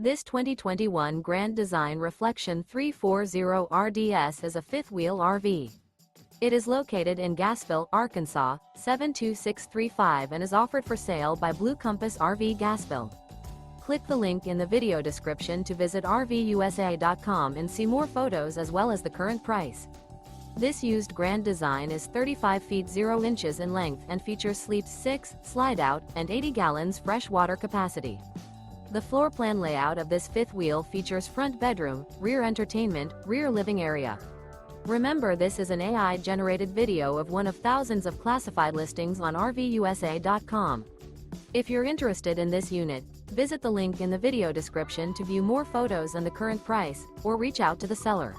This 2021 Grand Design Reflection 340RDS is a fifth-wheel RV. It is located in Gassville, Arkansas, 72635 and is offered for sale by Blue Compass RV Gassville. Click the link in the video description to visit RVUSA.com and see more photos as well as the current price. This used Grand Design is 35 feet 0 inches in length and features sleeps 6, slide-out, and 80 gallons fresh water capacity. The floor plan layout of this fifth wheel features front bedroom, rear entertainment, rear living area. Remember, this is an AI-generated video of one of thousands of classified listings on RVUSA.com. If you're interested in this unit, visit the link in the video description to view more photos and the current price, or reach out to the seller.